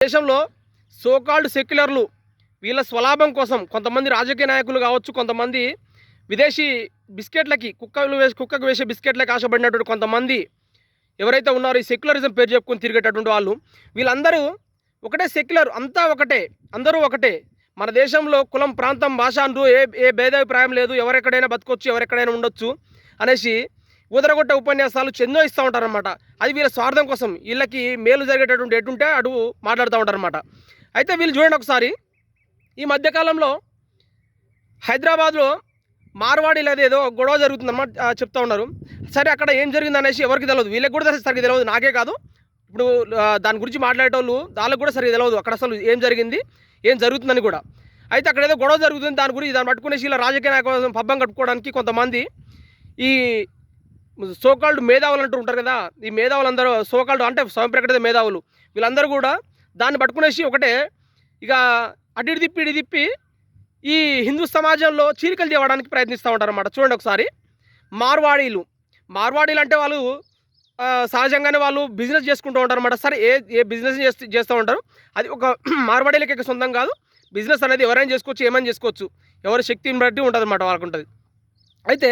దేశంలో సోకాల్డ్ సెక్యులర్లు వీళ్ళ స్వలాభం కోసం కొంతమంది రాజకీయ నాయకులు కావచ్చు, కొంతమంది విదేశీ బిస్కెట్లకి కుక్కకు వేసే బిస్కెట్లకి ఆశపడినటువంటి కొంతమంది ఎవరైతే ఉన్నారో ఈ సెక్యులరిజం పేరు చెప్పుకొని తిరిగేటటువంటి వాళ్ళు, వీళ్ళందరూ ఒకటే సెక్యులర్, అంతా ఒకటే, అందరూ ఒకటే. మన దేశంలో కులం, ప్రాంతం, భాష అంటూ ఏ భేదాభిప్రాయం లేదు, ఎవరెక్కడైనా బతకొచ్చు, ఎవరెక్కడైనా ఉండొచ్చు అనేసి ఊదరగొట్టే ఉపన్యాసాలు చెందో ఇస్తూ ఉంటారనమాట. అది వీళ్ళ స్వార్థం కోసం, వీళ్ళకి మేలు జరిగేటటువంటి ఎటుంటే అటు మాట్లాడుతూ ఉంటారనమాట. అయితే వీళ్ళు చూడండి ఒకసారి, ఈ మధ్యకాలంలో హైదరాబాద్లో మార్వాడీలు అదేదో గొడవ జరుగుతుందన్నమాట చెప్తా ఉన్నారు. సరే అక్కడ ఏం జరిగింది అనేసి ఎవరికి తెలియదు, వీళ్ళకి కూడా సరిగ్గా తెలియదు, నాకే కాదు ఇప్పుడు దాని గురించి మాట్లాడేటోళ్ళు వాళ్ళకి కూడా సరిగ్గా తెలియదు అక్కడ అసలు ఏం జరిగింది, ఏం జరుగుతుందని కూడా. అయితే అక్కడ ఏదో గొడవ జరుగుతుంది, దాన్ని పట్టుకునేసి ఇలా రాజకీయ నాయకుల పబ్బం కట్టుకోవడానికి కొంతమంది ఈ సోకాల్డ్ మేధావులు అంటూ ఉంటారు కదా, ఈ మేధావులందరూ సోకాల్డ్ అంటే స్వయం ప్రకటిత మేధావులు, వీళ్ళందరూ కూడా దాన్ని పట్టుకునేసి ఒకటే ఇక అటు ఇటు తిప్పి ఈ హిందూ సమాజంలో చీలికలు తేవడానికి ప్రయత్నిస్తూ ఉంటారు అన్నమాట. చూడండి ఒకసారి, మార్వాడీలు అంటే వాళ్ళు సహజంగానే వాళ్ళు బిజినెస్ చేసుకుంటూ ఉంటారు అన్నమాట. సరే ఏ బిజినెస్ చేస్తూ ఉంటారు, అది ఒక మార్వాడీలకి సొంతం కాదు. బిజినెస్ అనేది ఎవరైనా చేసుకోవచ్చు, ఏమైనా చేసుకోవచ్చు, ఎవరి శక్తిని బట్టి ఉంటుంది అన్నమాట, వాళ్ళకు ఉంటుంది. అయితే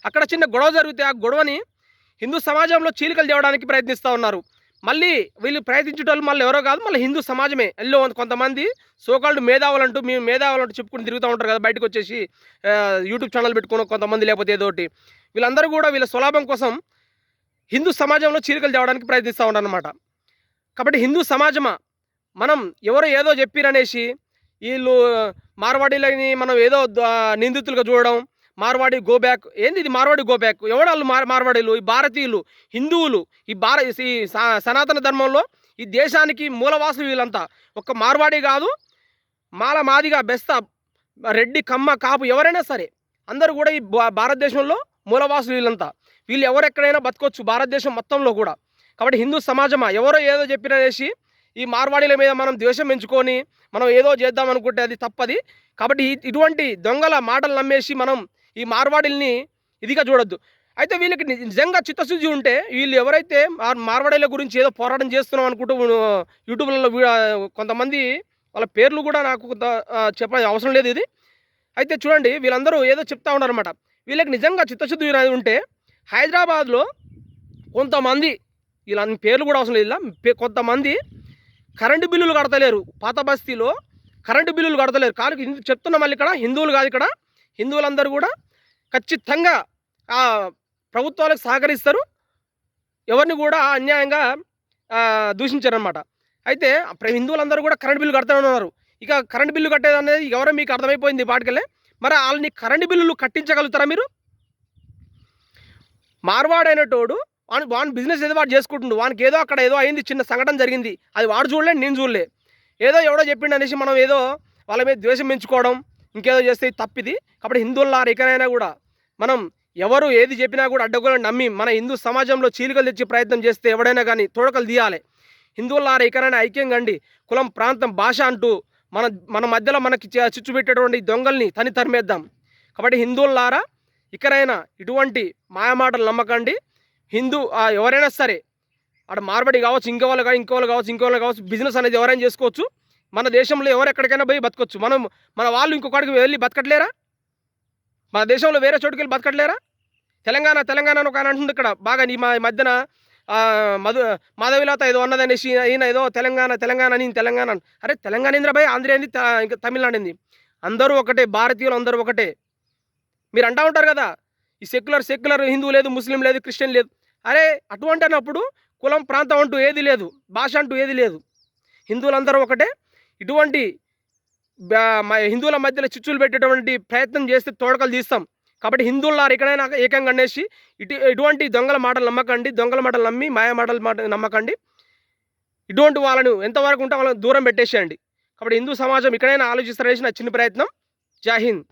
అక్కడ చిన్న గొడవ జరిగితే ఆ గొడవని హిందూ సమాజంలో చీలికలు తేవడానికి ప్రయత్నిస్తూ ఉన్నారు. మళ్ళీ వీళ్ళు ప్రయత్నించేటోళ్ళు మళ్ళీ ఎవరో కాదు, మళ్ళీ హిందూ సమాజమే. ఎల్లో కొంతమంది సోకాల్డ్ మేధావులంటూ మేము మేధావులంటూ చెప్పుకుని తిరుగుతూ ఉంటారు కదా, బయటకు వచ్చేసి యూట్యూబ్ ఛానల్ పెట్టుకుని కొంతమంది, లేకపోతే ఏదో ఒకటి, వీళ్ళందరూ కూడా వీళ్ళ స్వలాభం కోసం హిందూ సమాజంలో చీలికలు తేవడానికి ప్రయత్నిస్తూ ఉంటారు అన్నమాట. కాబట్టి హిందూ సమాజమా, మనం ఎవరో ఏదో చెప్పిరనేసి వీళ్ళు మార్వాడీలని మనం ఏదో నిందితులుగా చూడడం, మార్వాడి గోబ్యాక్ ఏంది, ఇది మార్వాడి గోబ్యాక్ ఎవడాళ్ళు మార్వాడీలు, ఈ భారతీయులు, హిందువులు, ఈ సనాతన ధర్మంలో ఈ దేశానికి మూలవాసులు వీళ్ళంతా. ఒక్క మార్వాడి కాదు, మాదిగా, బెస్త, రెడ్డి, కమ్మ, కాపు ఎవరైనా సరే అందరూ కూడా ఈ భారతదేశంలో మూలవాసులు వీళ్ళంతా. వీళ్ళు ఎవరెక్కడైనా బతకొచ్చు భారతదేశం మొత్తంలో కూడా. కాబట్టి హిందూ సమాజమా, ఎవరో ఏదో చెప్పిననేసి ఈ మార్వాడీల మీద మనం ద్వేషం పెంచుకొని మనం ఏదో చేద్దాం అనుకుంటే అది తప్పది. కాబట్టి ఇటువంటి దొంగల మాటలు నమ్మేసి మనం ఈ మార్వాడీల్ని ఇదిగా చూడొద్దు. అయితే వీళ్ళకి నిజంగా చిత్తశుద్ధి ఉంటే, వీళ్ళు ఎవరైతే మార్వాడీల గురించి ఏదో పోరాటం చేస్తున్నాం అనుకుంటూ యూట్యూబ్లలో కొంతమంది వాళ్ళ పేర్లు కూడా నాకు చెప్పడం అవసరం లేదు ఇది. అయితే చూడండి, వీళ్ళందరూ ఏదో చెప్తా ఉన్నారన్నమాట. వీళ్ళకి నిజంగా చిత్తశుద్ధి ఉంటే హైదరాబాద్లో కొంతమంది, వీళ్ళ పేర్లు కూడా అవసరం లేదు, కొంతమంది కరెంటు బిల్లులు కడతలేరు. పాత బస్తీలో కరెంటు బిల్లులు కడతలేరు. కానీ చెప్తున్నాం మళ్ళీ, ఇక్కడ హిందువులు కాదు, ఇక్కడ హిందువులందరూ కూడా ఖచ్చితంగా ప్రభుత్వాలకు సహకరిస్తారు, ఎవరిని కూడా అన్యాయంగా దూషించారనమాట. అయితే హిందువులందరూ కూడా కరెంటు బిల్లు కడతా ఉన్నారు. ఇక కరెంటు బిల్లు కట్టేది అనేది ఎవరో మీకు అర్థమైపోయింది పాటికలే. మరి వాళ్ళని కరెంటు బిల్లులు కట్టించగలుగుతారా మీరు? మార్వాడైనటోడు వాని బిజినెస్ ఏదో వాడు చేసుకుంటుండు, వానికి ఏదో అక్కడ ఏదో అయింది, చిన్న సంఘటన జరిగింది, అది వాడు చూడలే, నేను చూడలే, ఏదో ఎవడో చెప్పిండు అనేసి మనం ఏదో వాళ్ళ మీద ద్వేషం పెంచుకోవడం, ఇంకేదో చేస్తే తప్పిది. కాబట్టి హిందువుల ఎక్కడైనా కూడా మనం ఎవరు ఏది చెప్పినా కూడా అడ్డగోలు నమ్మి మన హిందూ సమాజంలో చీలికలు తెచ్చే ప్రయత్నం చేస్తే ఎవడైనా కానీ తోడకలు తీయాలి. హిందువుల ఎక్కడైనా ఐక్యంగా అండి, కులం, ప్రాంతం, భాష అంటూ మన మధ్యలో మనకి చిచ్చు పెట్టేటువంటి దొంగల్ని తరిమేద్దాం. కాబట్టి హిందువులారా ఇకరైనా ఇటువంటి మాయమాటలు నమ్మకండి. ఎవరైనా సరే, అక్కడ మార్వాడి కావచ్చు, ఇంకోవాళ్ళు కావచ్చు, బిజినెస్ అనేది ఎవరైనా చేసుకోవచ్చు. మన దేశంలో ఎవరెక్కడికైనా పోయి బతకొచ్చు. మన వాళ్ళు ఇంకొకడికి వెళ్ళి బతకట్లేరా? మన దేశంలో వేరే చోటుకి వెళ్ళి బతకట్లేరా? తెలంగాణ ఒక ఆయన అంటుంది ఇక్కడ బాగా, ఈ మధ్యన మాధవిలత ఏదో అన్నదనేసి ఈయన ఏదో తెలంగాణ నేను తెలంగాణ. అరే తెలంగాణ ఇంద్రబాయ్, ఆంధ్ర ఏంది, ఇంకా తమిళనాడు ఏంది, అందరూ ఒకటే, భారతీయులు అందరూ ఒకటే. మీరు అంటూ ఉంటారు కదా, ఈ సెక్యులర్ హిందూ లేదు, ముస్లిం లేదు, క్రిస్టియన్ లేదు. అరే అటువంటి అన్నప్పుడు కులం, ప్రాంతం అంటూ ఏది లేదు, భాష అంటూ ఏది లేదు, హిందువులందరూ ఒకటే. ఇటువంటి హిందువుల మధ్యలో చిచ్చులు పెట్టేటువంటి ప్రయత్నం చేస్తే తోడకలు తీస్తాం. కాబట్టి హిందువుల ఎక్కడైనా ఏకంగా అనేసి ఇటువంటి దొంగల మాటలు నమ్మకండి, దొంగల మాటలు నమ్మి మాయ మాటలు నమ్మకండి. ఇటువంటి వాళ్ళను ఎంతవరకు ఉంటే వాళ్ళని దూరం పెట్టేసేయండి. కాబట్టి హిందూ సమాజం ఇక్కడైనా ఆలోచిస్తారనేసి నా చిన్న ప్రయత్నం. జై హింద్.